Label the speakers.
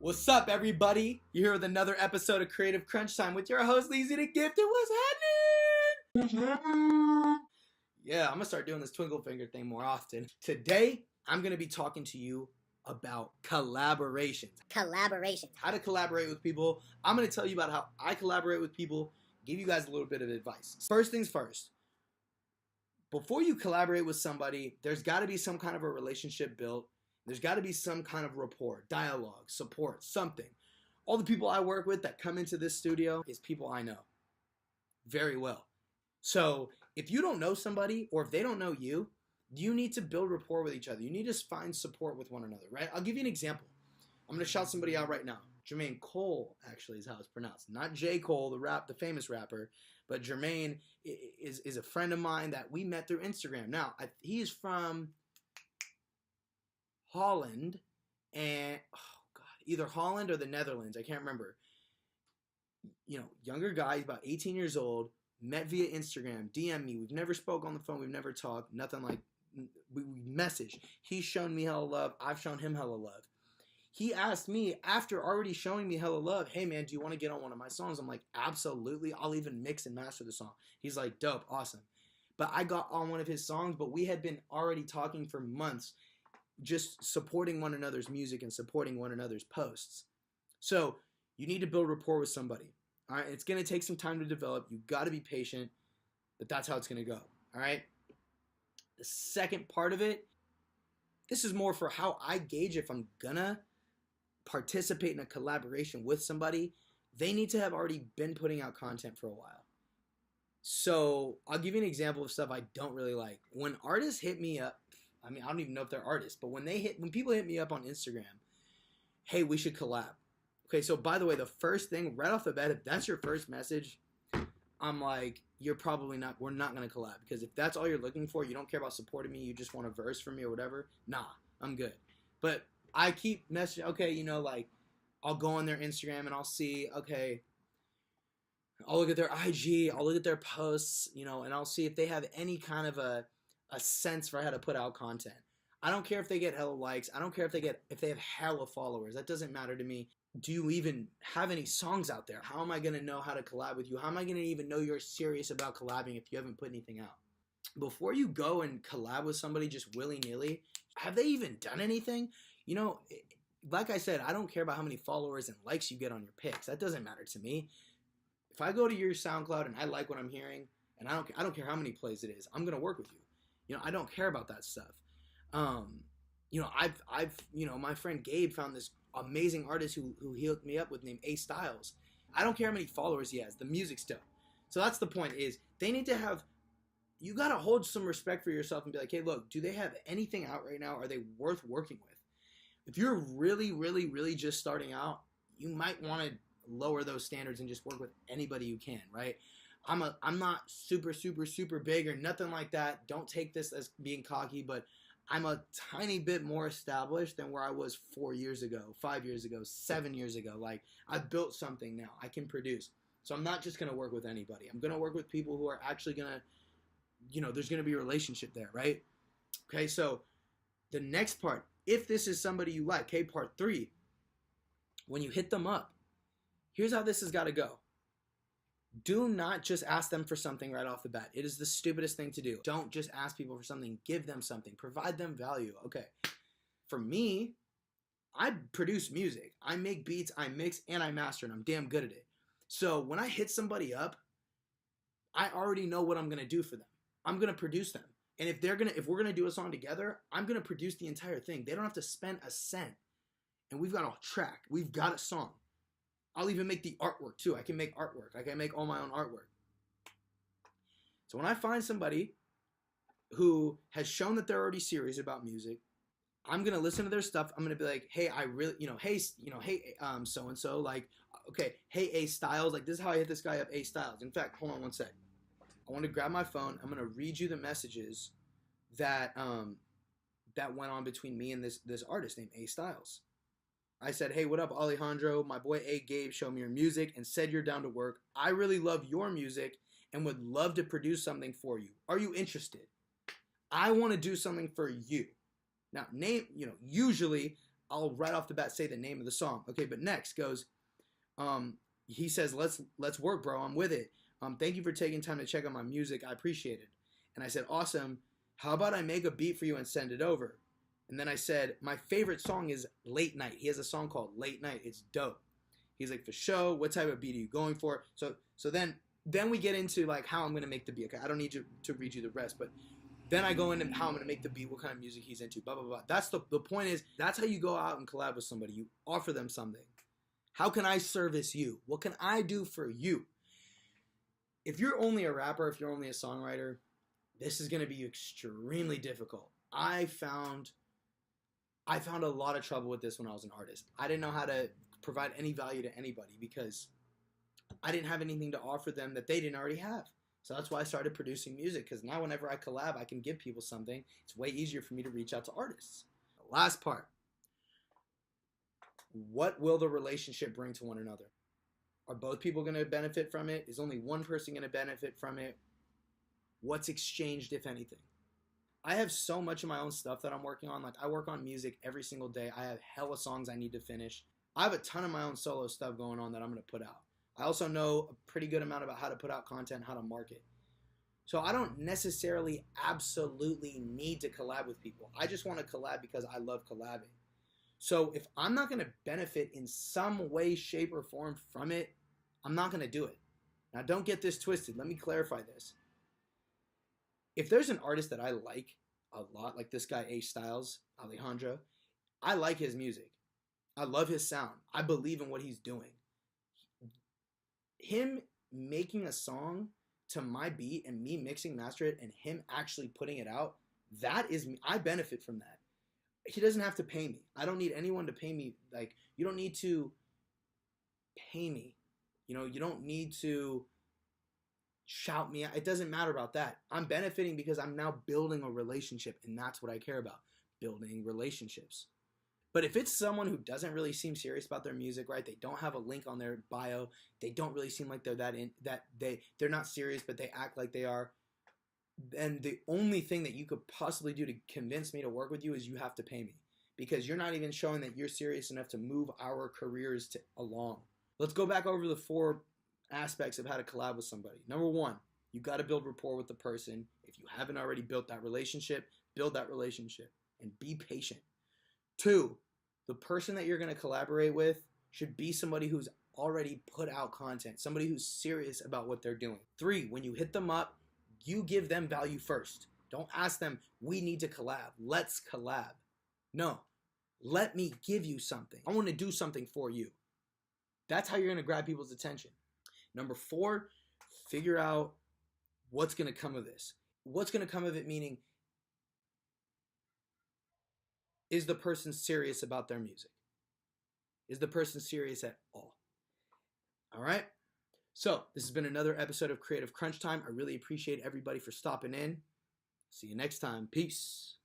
Speaker 1: What's up, everybody? You're here with another episode of Creative Crunch Time with your host, Leezy the Gifted. What's happening? Yeah, I'm going to start doing this twinkle finger thing more often. Today, I'm going to be talking to you about collaborations. How to collaborate with people. I'm going to tell you about how I collaborate with people, give you guys a little bit of advice. First things first. Before you collaborate with somebody, there's got to be some kind of a relationship built. There's got to be some kind of rapport, dialogue, support, something. All the people I work with that come into this studio is people I know very well. So if you don't know somebody or if they don't know you, you need to build rapport with each other. You need to find support with one another, right? I'll give you an example. I'm going to shout somebody out right now. Jermaine Cole, actually, is how it's pronounced. Not J. Cole, the famous rapper, but Jermaine is a friend of mine that we met through Instagram. Now, he is from Holland and either Holland or the Netherlands. I can't remember. You know, younger guy, he's about 18 years old, met via Instagram, DM me. We've never spoke on the phone. We've never talked. Nothing like we message. He's shown me hella love. I've shown him hella love. He asked me after already showing me hella love, hey man, do you want to get on one of my songs? I'm like, absolutely. I'll even mix and master the song. He's like, dope, awesome. But I got on one of his songs, but we had been already talking for months, just supporting one another's music and supporting one another's posts. So you need to build rapport with somebody. All right, it's going to take some time to develop. You got to be patient, but that's how it's going to go. All right. The second part of it, this is more for how I gauge if I'm gonna participate in a collaboration with somebody. They need to have already been putting out content for a while. So I'll give you an example of stuff I don't really like. When artists hit me up, I mean, I don't even know if they're artists, but when people hit me up on Instagram, hey, we should collab. Okay, so by the way, the first thing right off the bat, if that's your first message, I'm like, we're not going to collab. Because if that's all you're looking for, you don't care about supporting me, you just want a verse from me or whatever, nah, I'm good. But I keep messaging, okay, you know, like, I'll go on their Instagram and I'll see, okay, I'll look at their IG, I'll look at their posts, you know, and I'll see if they have any kind of a sense for how to put out content. I don't care if they get hella likes. I don't care if they have hella followers. That doesn't matter to me. Do you even have any songs out there? How am I going to know how to collab with you? How am I going to even know you're serious about collabing if you haven't put anything out? Before you go and collab with somebody just willy-nilly, have they even done anything? You know, like I said, I don't care about how many followers and likes you get on your pics. That doesn't matter to me. If I go to your SoundCloud and I like what I'm hearing, and I don't care how many plays it is, I'm going to work with you. You know, I don't care about that stuff. You know, my friend Gabe found this amazing artist who he hooked me up with named A Styles. I don't care how many followers he has. The music's dope. So that's the point is they need to have, you got to hold some respect for yourself and be like, hey, look, do they have anything out right now? Are they worth working with? If you're really, really, really just starting out, you might want to lower those standards and just work with anybody you can, right? I'm not super, super, super big or nothing like that. Don't take this as being cocky, but I'm a tiny bit more established than where I was 4 years ago, 5 years ago, 7 years ago. Like, I've built something now. I can produce. So I'm not just going to work with anybody. I'm going to work with people who are actually going to, you know, there's going to be a relationship there, right? Okay, so the next part, if this is somebody you like, okay, part 3, when you hit them up, here's how this has got to go. Do not just ask them for something right off the bat. It is the stupidest thing to do. Don't just ask people for something. Give them something. Provide them value. Okay. For me, I produce music. I make beats, I mix, and I master, and I'm damn good at it. So when I hit somebody up, I already know what I'm going to do for them. I'm going to produce them. And if we're going to do a song together, I'm going to produce the entire thing. They don't have to spend a cent. And we've got a track. We've got a song. I'll even make the artwork too. I can make artwork. I can make all my own artwork. So when I find somebody who has shown that they're already serious about music, I'm going to listen to their stuff. I'm going to be like, hey, hey, so-and-so, like, okay, hey, A Styles, like, this is how I hit this guy up, A Styles. In fact, hold on one sec. I want to grab my phone. I'm going to read you the messages that went on between me and this artist named A Styles. I said, hey, what up, Alejandro? My boy A Gabe showed me your music and said you're down to work. I really love your music and would love to produce something for you. Are you interested? I want to do something for you. Now, usually I'll right off the bat say the name of the song. Okay, but next goes, he says, let's work, bro. I'm with it. Thank you for taking time to check out my music. I appreciate it. And I said, awesome. How about I make a beat for you and send it over? And then I said, my favorite song is Late Night. He has a song called Late Night. It's dope. He's like, for sure. What type of beat are you going for? So then we get into like how I'm gonna make the beat. Okay, I don't need to read you the rest, but then I go into how I'm gonna make the beat, what kind of music he's into, blah blah blah. That's the point is that's how you go out and collab with somebody. You offer them something. How can I service you? What can I do for you? If you're only a rapper, if you're only a songwriter, this is gonna be extremely difficult. I found a lot of trouble with this when I was an artist. I didn't know how to provide any value to anybody because I didn't have anything to offer them that they didn't already have. So that's why I started producing music, because now whenever I collab, I can give people something. It's way easier for me to reach out to artists. The last part. What will the relationship bring to one another? Are both people going to benefit from it? Is only one person going to benefit from it? What's exchanged, if anything? I have so much of my own stuff that I'm working on. Like, I work on music every single day. I have hella songs I need to finish. I have a ton of my own solo stuff going on that I'm going to put out. I also know a pretty good amount about how to put out content, how to market. So I don't necessarily absolutely need to collab with people. I just want to collab because I love collabing. So if I'm not going to benefit in some way, shape, or form from it, I'm not going to do it. Now, don't get this twisted. Let me clarify this. If there's an artist that I like a lot, like this guy, A Styles, Alejandro, I like his music. I love his sound. I believe in what he's doing. Him making a song to my beat and me mixing, master it, and him actually putting it out, that is me. I benefit from that. He doesn't have to pay me. I don't need anyone to pay me. Like, you don't need to pay me. You know, you don't need to shout me out. It doesn't matter about that. I'm benefiting because I'm now building a relationship, and that's what I care about, building relationships. But if it's someone who doesn't really seem serious about their music, right? They don't have a link on their bio. They don't really seem like they're not serious, but they act like they are. And the only thing that you could possibly do to convince me to work with you is you have to pay me, because you're not even showing that you're serious enough to move our careers along. Let's go back over the 4 aspects of how to collab with somebody. Number 1, you got to build rapport with the person. If you haven't already built that relationship, build that relationship and be patient. 2, the person that you're going to collaborate with should be somebody who's already put out content, somebody who's serious about what they're doing. 3, when you hit them up, you give them value first. Don't ask them, we need to collab. Let's collab. No, let me give you something. I want to do something for you. That's how you're going to grab people's attention. Number 4, figure out what's going to come of this. What's going to come of it, meaning, is the person serious about their music? Is the person serious at all? All right? So, this has been another episode of Creative Crunch Time. I really appreciate everybody for stopping in. See you next time. Peace.